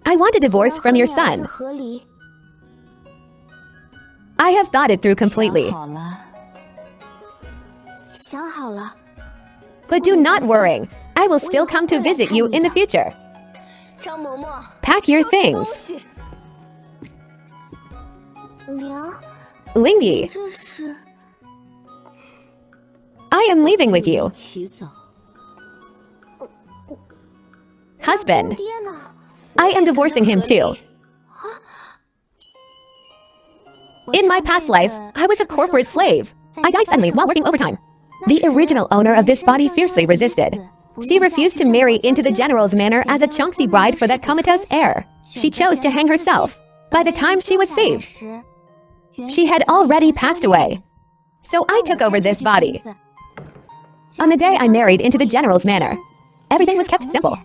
I want a divorce from your son. I have thought it through completely. But do not worry. I will still come to visit you in the future. Pack your things. Ling Yi, I am leaving with you. Husband, I am divorcing him too. In my past life, I was a corporate slave. I died suddenly while working overtime. The original owner of this body fiercely resisted. She refused to marry into the general's manor as a Chongxi bride for that comatose heir. She chose to hang herself. By the time she was saved, she had already passed away. So I took over this body. On the day I married into the general's manor, everything was kept simple.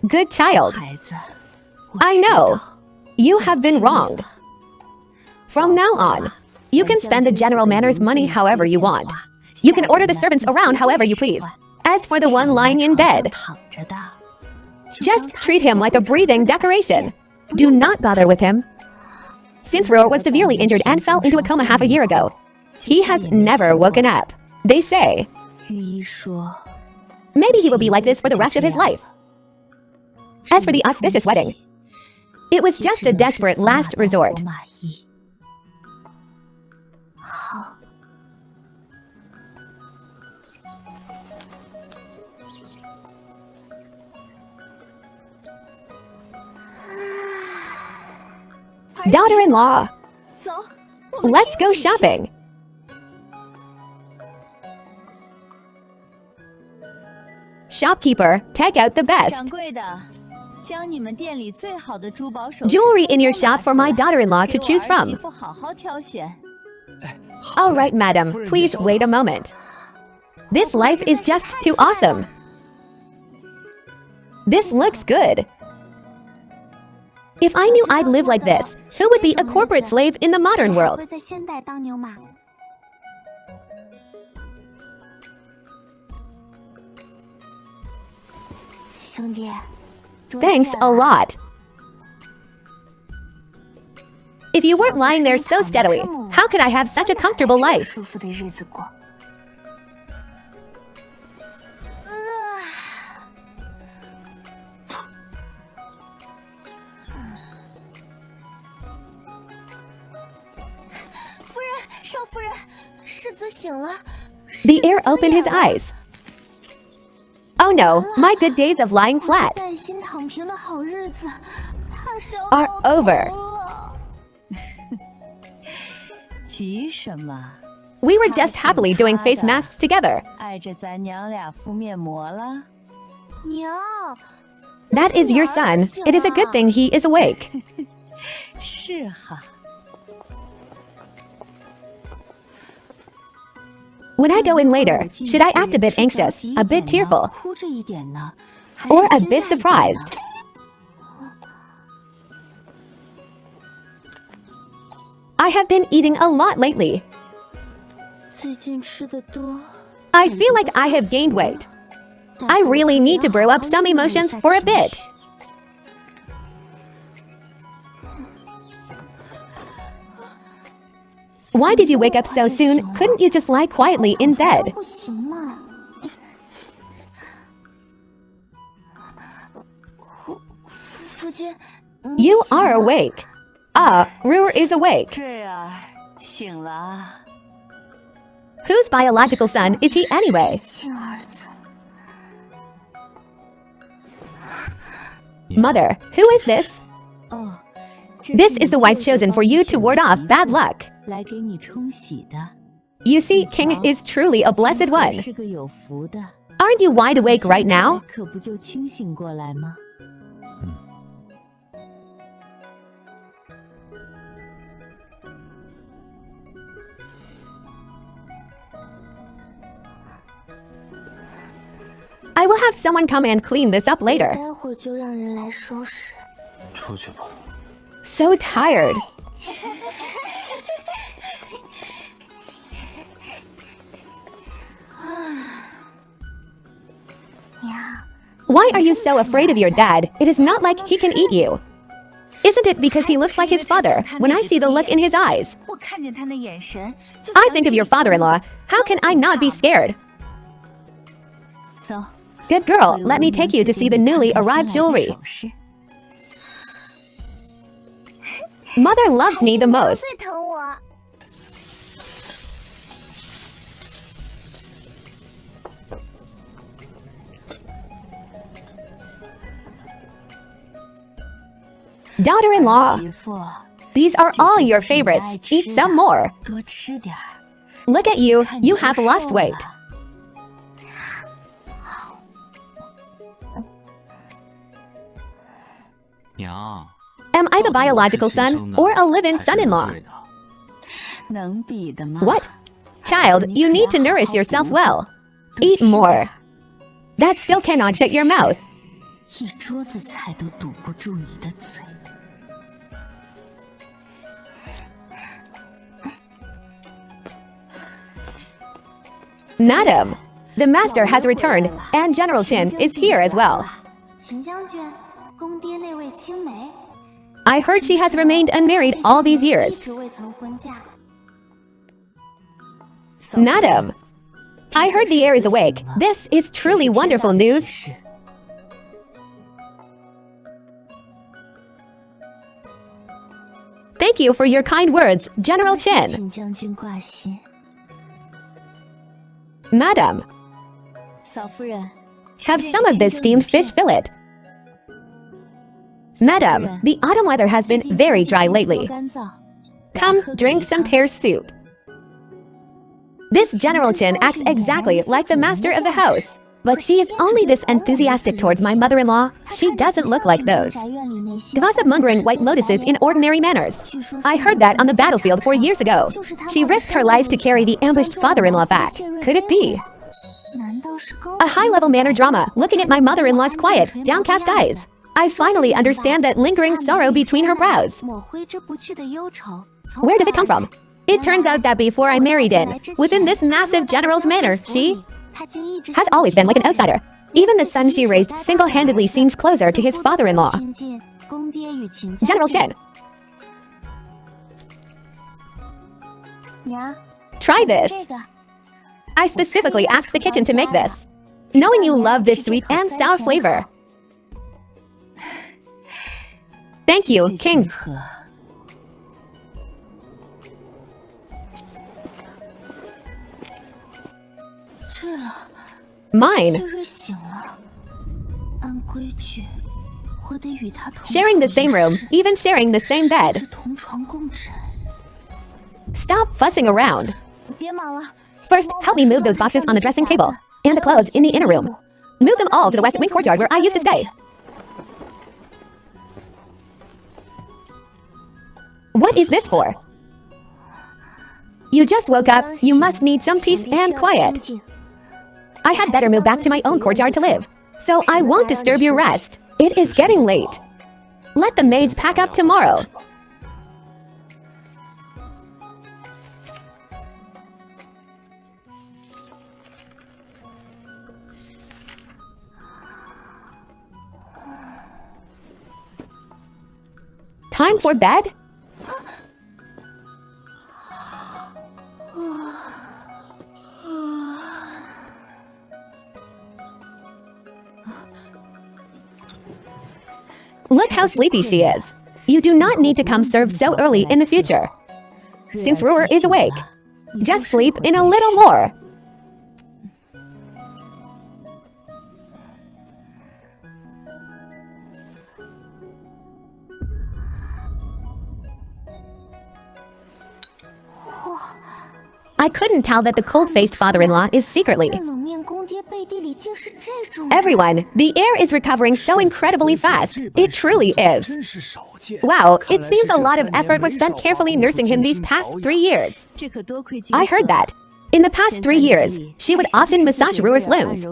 Good child. I know. You have been wrong. From now on, you can spend the general manor's money however you want. You can order the servants around however you please. As for the one lying in bed, just treat him like a breathing decoration. Do not bother with him. Since Ro was severely injured and fell into a coma half a year ago, he has never woken up. They say, maybe he will be like this for the rest of his life. As for the auspicious wedding, it was just a desperate last resort. Daughter-in-law, let's go shopping. Shopkeeper, take out the best. Jewelry in your shop for my daughter-in-law to choose from. All right, madam, please wait a moment. This life is just too awesome. This looks good. If I knew I'd live like this, who would be a corporate slave in the modern world? Thanks a lot. If you weren't lying there so steadily, how could I have such a comfortable life? The heir opened his eyes. Oh no, my good days of lying flat are over. We were just happily doing face masks together. That is your son. It is a good thing he is awake. When I go in later, should I act a bit anxious, a bit tearful, or a bit surprised? I have been eating a lot lately. I feel like I have gained weight. I really need to brew up some emotions for a bit. Why did you wake up so soon? Couldn't you just lie quietly in bed? You are awake. Ah, Ruer is awake. Whose biological son is he anyway? Mother, who is this? This is the wife chosen for you to ward off bad luck. You see, King is truly a blessed one. Aren't you wide awake right now? I will have someone come and clean this up later. So tired. Why are you so afraid of your dad? It is not like he can eat you. Isn't it because he looks like his father when I see the look in his eyes? I think of your father-in-law. How can I not be scared? Good girl, let me take you to see the newly arrived jewelry. Mother loves me the most. Daughter-in-law, these are all your favorites. Eat some more. Look at you, you have lost weight. Am I the biological son or a live-in son-in-law? What? Child, you need to nourish yourself well. Eat more. That still cannot shut your mouth. Madam, the master has returned, and General Qin is here as well. I heard she has remained unmarried all these years. Madam, I heard the heir is awake. This is truly wonderful news. Thank you for your kind words, General Qin. Madam, have some of this steamed fish fillet. Madam, the autumn weather has been very dry lately. Come, drink some pear soup. This General Qin acts exactly like the master of the house. But she is only this enthusiastic towards my mother-in-law. She doesn't look like those. Gossip mongering white lotuses in ordinary manners. I heard that on the battlefield 4 years ago. She risked her life to carry the ambushed father-in-law back. Could it be? A high-level manner drama, looking at my mother-in-law's quiet, downcast eyes. I finally understand that lingering sorrow between her brows. Where does it come from? It turns out that before I married in, within this massive general's manor, she has always been like an outsider. Even the son she raised single-handedly seems closer to his father-in-law. General Qin. Try this. I specifically asked the kitchen to make this, knowing you love this sweet and sour flavor. Thank you, King. Mine. Sharing the same room, even sharing the same bed. Stop fussing around. First, help me move those boxes on the dressing table, and the clothes in the inner room. Move them all to the west wing courtyard where I used to stay. What is this for? You just woke up, you must need some peace and quiet. I had better move back to my own courtyard to live, so I won't disturb your rest. It is getting late. Let the maids pack up tomorrow. Time for bed? Look how sleepy she is. You do not need to come serve so early in the future. Since Ruer is awake, just sleep in a little more. I couldn't tell that the cold-faced father-in-law is secretly. Everyone, the heir is recovering so incredibly fast. It truly is. Wow, it seems a lot of effort was spent carefully nursing him these past 3 years. I heard that. In the past 3 years, she would often massage Ruer's limbs,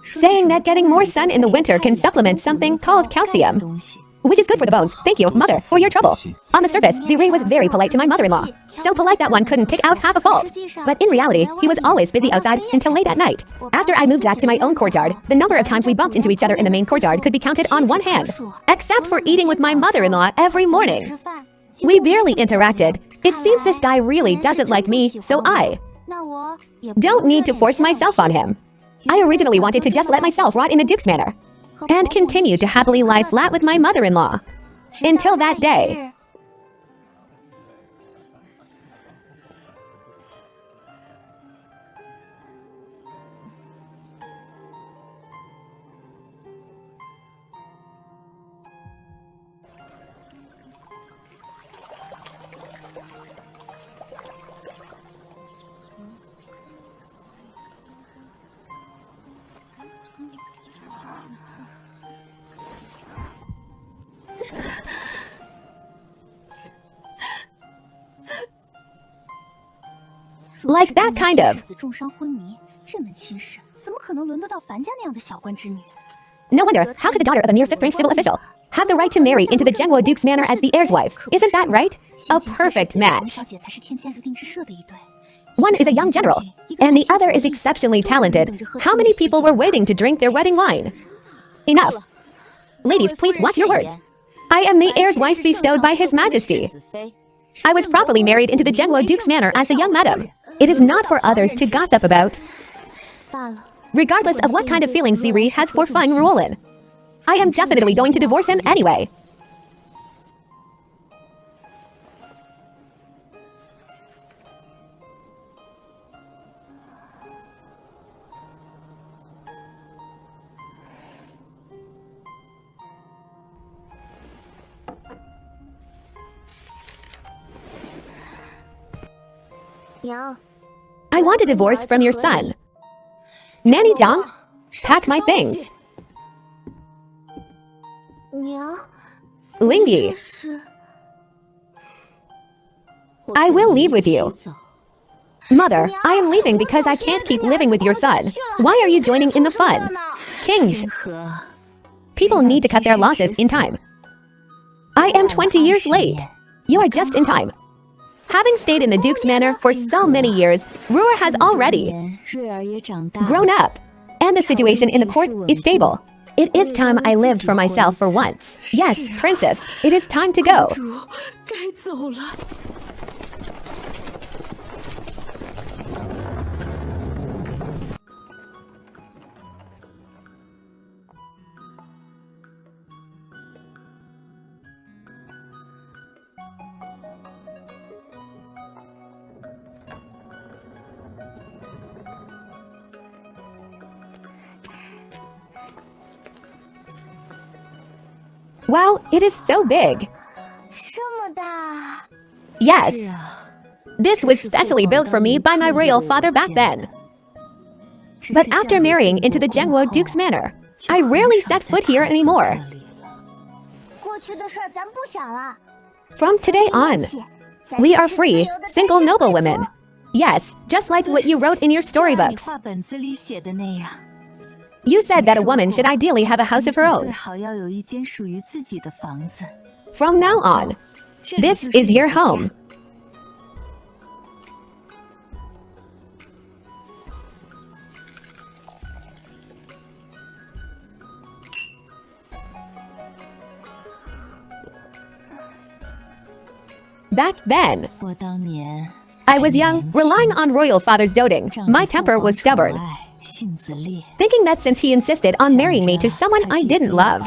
saying that getting more sun in the winter can supplement something called calcium, which is good for the bones. Thank you, mother, for your trouble. On the surface, Zirui was very polite to my mother-in-law. So polite that one couldn't pick out half a fault. But in reality, he was always busy outside until late at night. After I moved back to my own courtyard, the number of times we bumped into each other in the main courtyard could be counted on one hand. Except for eating with my mother-in-law every morning. We barely interacted. It seems this guy really doesn't like me, so I don't need to force myself on him. I originally wanted to just let myself rot in the Duke's manor and continue to happily lie flat with my mother-in-law. Until that day. Like that kind of. No wonder, how could the daughter of a mere 5th rank civil official have the right to marry into the Zhenguo Duke's manor as the heir's wife? Isn't that right? A perfect match. One is a young general, and the other is exceptionally talented. How many people were waiting to drink their wedding wine? Enough. Ladies, please watch your words. I am the heir's wife bestowed by His Majesty. I was properly married into the Zhenguo Duke's manor as a young madam. It is not for others to gossip about. Regardless of what kind of feelings Ziri has for Feng Ruolin, I am definitely going to divorce him anyway. I want a divorce from your son. Nanny Zhang, pack my things. Lingyi, I will leave with you. Mother, I am leaving because I can't keep living with your son. Why are you joining in the fun? Kings, people need to cut their losses in time. I am 20 years late. You are just in time. Having stayed in the Duke's manor for so many years, Ruer has already grown up, and the situation in the court is stable. It is time I lived for myself for once. Yes, princess, it is time to go. Wow, it is so big. Yes. This was specially built for me by my royal father back then. But after marrying into the Zhenguo Duke's manor, I rarely set foot here anymore. From today on, we are free, single noblewomen. Yes, just like what you wrote in your storybooks. You said that a woman should ideally have a house of her own. From now on, this is your home. Back then, I was young, relying on royal father's doting. My temper was stubborn, thinking that since he insisted on marrying me to someone I didn't love,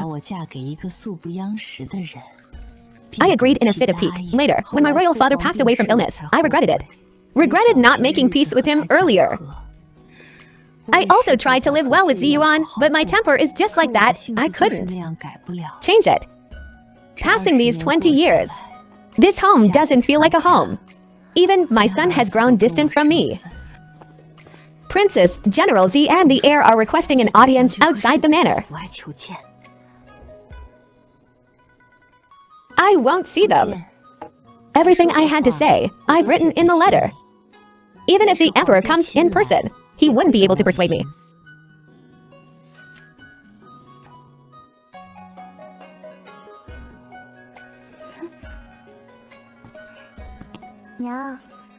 I agreed in a fit of pique. Later, when my royal father passed away from illness, I regretted it. Regretted not making peace with him earlier. I also tried to live well with Ziyuan, but my temper is just like that. I couldn't change it. Passing these 20 years, this home doesn't feel like a home. Even my son has grown distant from me. Princess, General Z and the heir are requesting an audience outside the manor. I won't see them. Everything I had to say, I've written in the letter. Even if the emperor comes in person, he wouldn't be able to persuade me.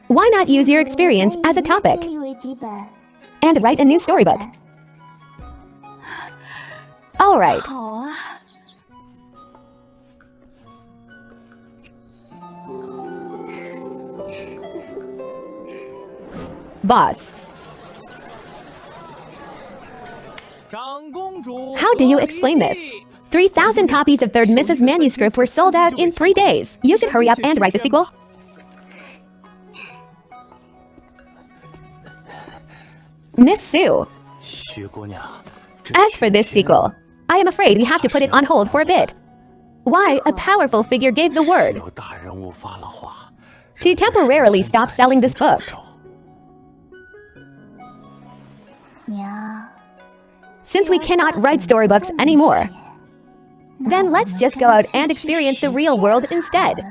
Why not use your experience as a topic and write a new storybook? All right. Boss. How do you explain this? 3,000 copies of 3rd Mrs. manuscript were sold out in 3 days. You should hurry up and write the sequel. Miss Sue. As for this sequel, I am afraid we have to put it on hold for a bit. Why, a powerful figure gave the word to temporarily stop selling this book. Since we cannot write storybooks anymore, then let's just go out and experience the real world instead.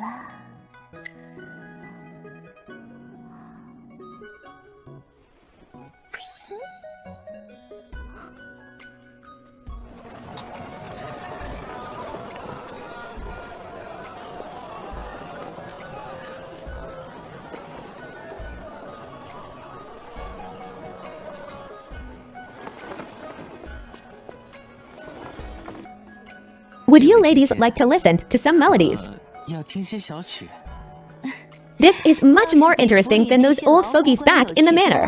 Would you ladies like to listen to some melodies? This is much more interesting than those old fogies back in the manor.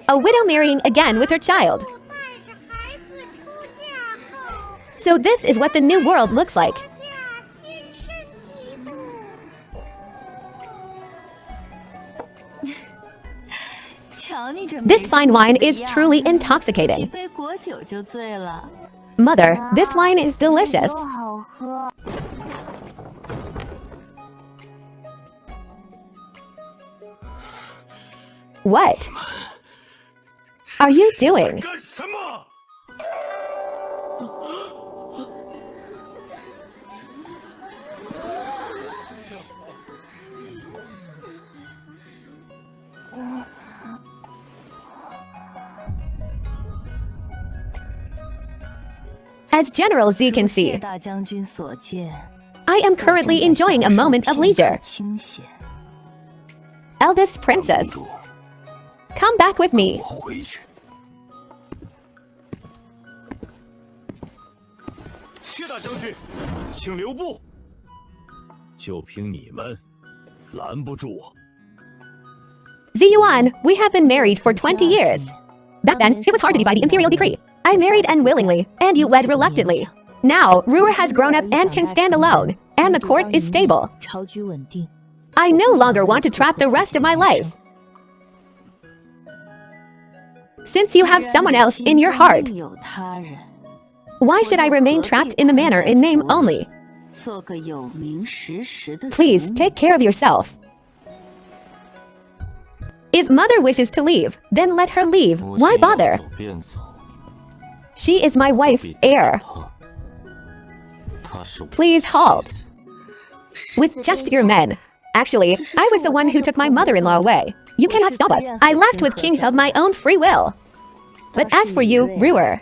A widow marrying again with her child. So this is what the new world looks like. This fine wine is truly intoxicating. Mother, this wine is delicious. What are you doing? As General Z can see, I am currently enjoying a moment of leisure. Eldest princess, come back with me. Ziyuan, we have been married for 20 years. Back then, it was hard to defy the imperial decree. I married unwillingly, and you wed reluctantly. Now, Ruer has grown up and can stand alone, and the court is stable. I no longer want to trap the rest of my life. Since you have someone else in your heart, why should I remain trapped in the manor in name only? Please, take care of yourself. If mother wishes to leave, then let her leave. Why bother? She is my wife, heir. Please halt. With just your men. Actually, I was the one who took my mother-in-law away. You cannot stop us. I left with King of my own free will. But as for you, Ruer,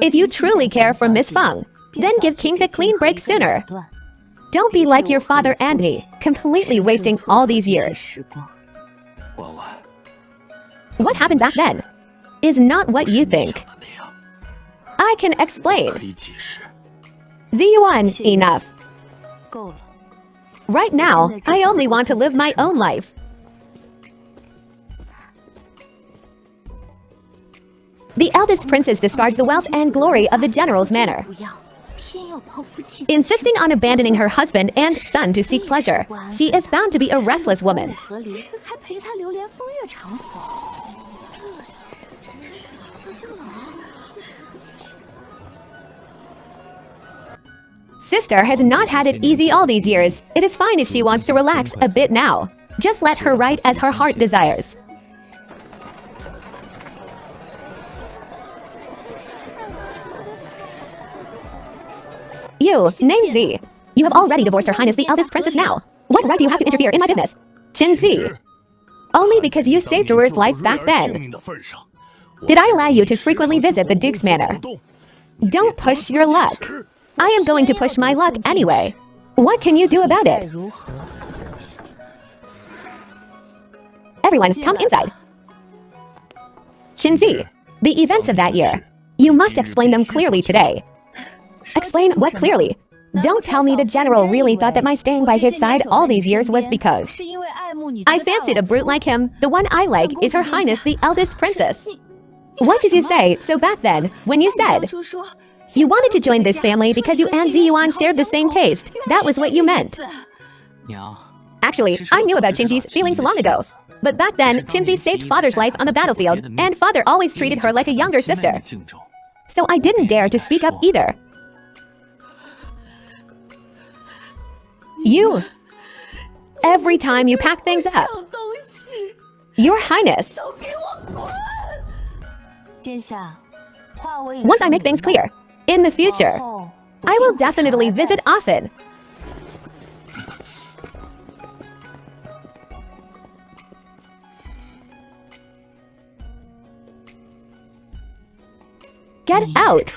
if you truly care for Miss Feng, then give King the clean break sooner. Don't be like your father and me, completely wasting all these years. What happened back then is not what you think. I can explain. Ziyuan, enough. Right now, I only want to live my own life. The eldest princess discards the wealth and glory of the general's manor, insisting on abandoning her husband and son to seek pleasure. She is bound to be a restless woman. Sister has not had it easy all these years. It is fine if she wants to relax a bit now. Just let her write as her heart desires. You, name Z. You have already divorced Her Highness the eldest princess now. What right do you have to interfere in my business? Chin Z. Only because you saved Ruer's life back then. Did I allow you to frequently visit the Duke's manor? Don't push your luck. I am going to push my luck anyway. What can you do about it? Everyone, come inside. Chin Z, the events of that year. You must explain them clearly today. Explain what clearly? Don't tell me the general really thought that my staying by his side all these years was because I fancied a brute like him. The one I like is Her Highness the eldest princess. What did you say so back then when you said you wanted to join this family because you and Ziyuan shared the same taste? That was what you meant. Actually, I knew about Qinji's feelings long ago. But back then, Qinji saved father's life on the battlefield, and father always treated her like a younger sister. So I didn't dare to speak up either. You. Every time you pack things up. Your Highness. Once I make things clear, in the future, I will definitely visit often. Get out!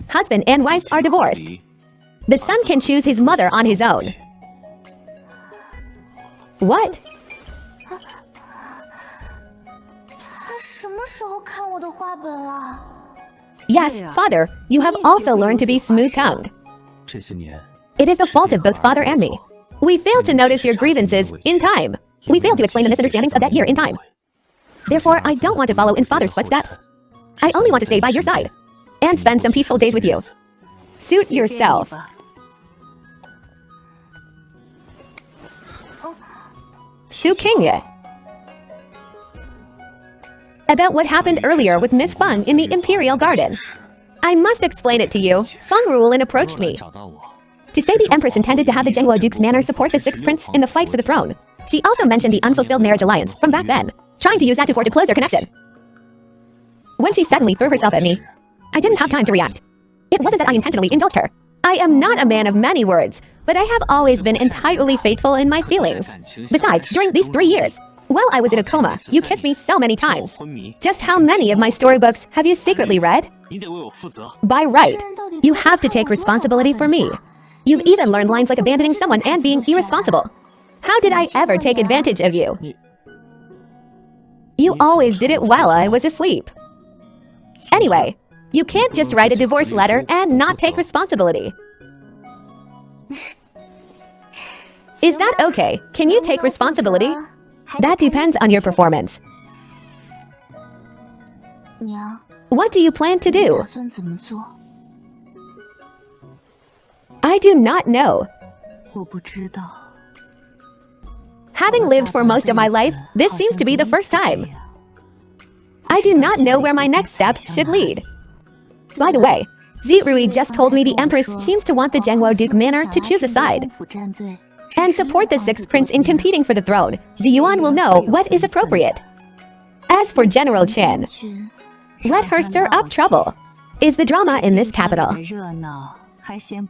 Husband and wife are divorced. The son can choose his mother on his own. What? Yes, father, you have also learned to be smooth-tongued. It is the fault of both father and me. We failed to notice your grievances in time. We failed to explain the misunderstandings of that year in time. Therefore, I don't want to follow in father's footsteps. I only want to stay by your side and spend some peaceful days with you. Suit yourself. Su King. About what happened earlier with Miss Feng in the Imperial Garden. I must explain it to you. Feng Ruolin approached me to say the Empress intended to have the Zhenghua Duke's manor support the sixth prince in the fight for the throne. She also mentioned the unfulfilled marriage alliance from back then, trying to use that to forge a closer connection. When she suddenly threw herself at me, I didn't have time to react. It wasn't that I intentionally indulged her. I am not a man of many words, but I have always been entirely faithful in my feelings. Besides, during these 3 years, while I was in a coma, you kissed me so many times. Just how many of my storybooks have you secretly read? By right, you have to take responsibility for me. You've even learned lines like abandoning someone and being irresponsible. How did I ever take advantage of you? You always did it while I was asleep. Anyway, you can't just write a divorce letter and not take responsibility. Is that okay? Can you take responsibility? That depends on your performance. What do you plan to do? I do not know. Having lived for most of my life, this seems to be the first time. I do not know where my next step should lead. By the way, Zirui just told me the Empress seems to want the Zhenghua Duke manor to choose a side and support the sixth prince in competing for the throne. Ziyuan will know what is appropriate. As for General Chen, let her stir up trouble. Is the drama in this capital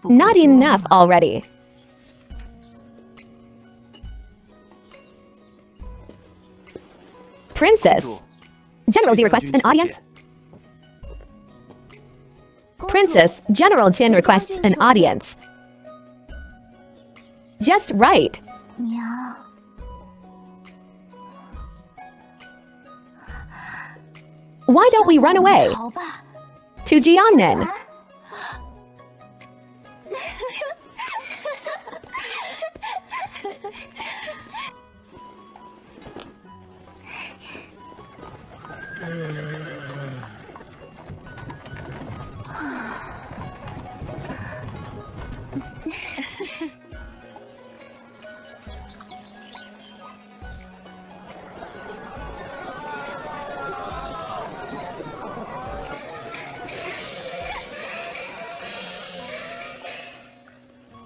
not enough already? Princess. General Z requests an audience. Princess, General Chen requests an audience. Just right. Why don't we run away? To Jianmen.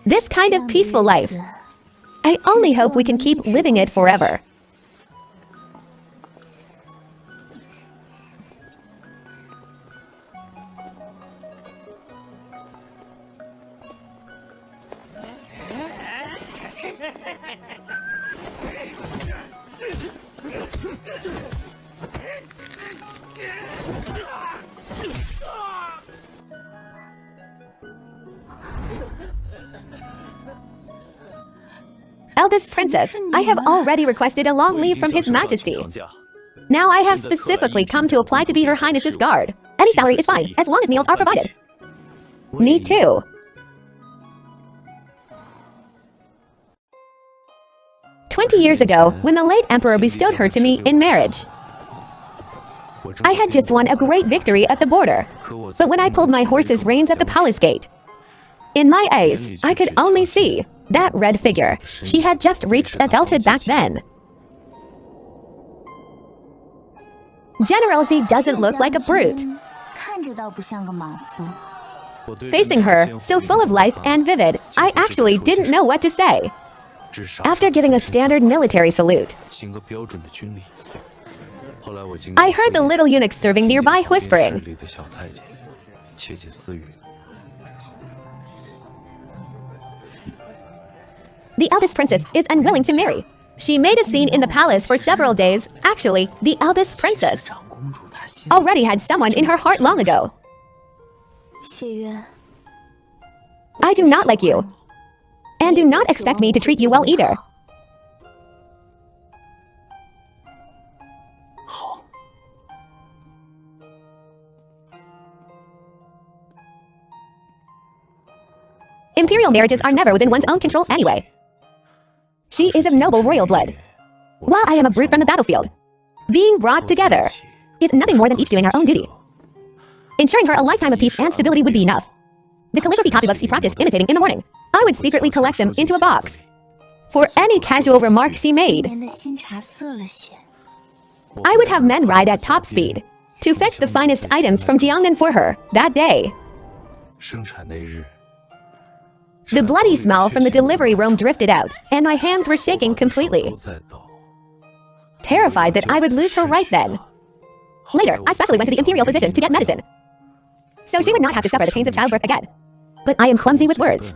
This kind of peaceful life I only hope we can keep living it forever. Eldest Princess, I have already requested a long leave from His Majesty. Now I have specifically come to apply to be Her Highness's guard. Any salary is fine, as long as meals are provided. Me too. 20 years ago, when the late Emperor bestowed her to me in marriage, I had just won a great victory at the border. But when I pulled my horse's reins at the palace gate, in my eyes, I could only see that red figure. She had just reached adulthood back then. General Z doesn't look like a brute. Facing her, so full of life and vivid, I actually didn't know what to say. After giving a standard military salute, I heard the little eunuch serving nearby whispering, "The eldest princess is unwilling to marry. She made a scene in the palace for several days. Actually, the eldest princess already had someone in her heart long ago. I do not like you, and do not expect me to treat you well either." Imperial marriages are never within one's own control anyway. She is of noble royal blood, while I am a brute from the battlefield. Being brought together is nothing more than each doing our own duty. Ensuring her a lifetime of peace and stability would be enough. The calligraphy copybooks she practiced imitating in the morning, I would secretly collect them into a box for any casual remark she made. I would have men ride at top speed to fetch the finest items from Jiangnan for her that day. The bloody smell from the delivery room drifted out, and my hands were shaking completely, terrified that I would lose her right then. Later, I specially went to the imperial physician to get medicine, so she would not have to suffer the pains of childbirth again. But I am clumsy with words.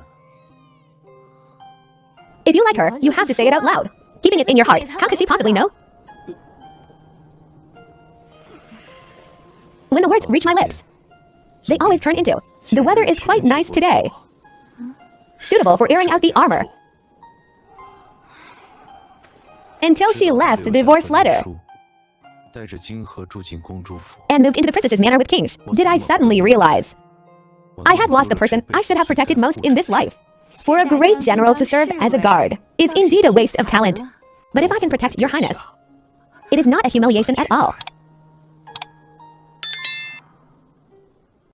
If you like her, you have to say it out loud. Keeping it in your heart, how could she possibly know? When the words reach my lips, they always turn into, "The weather is quite nice today, suitable for airing out the armor." Until she left the divorce letter and moved into the princess's manor with kings, did I suddenly realize I had lost the person I should have protected most in this life. For a great general to serve as a guard is indeed a waste of talent. But if I can protect your highness, it is not a humiliation at all.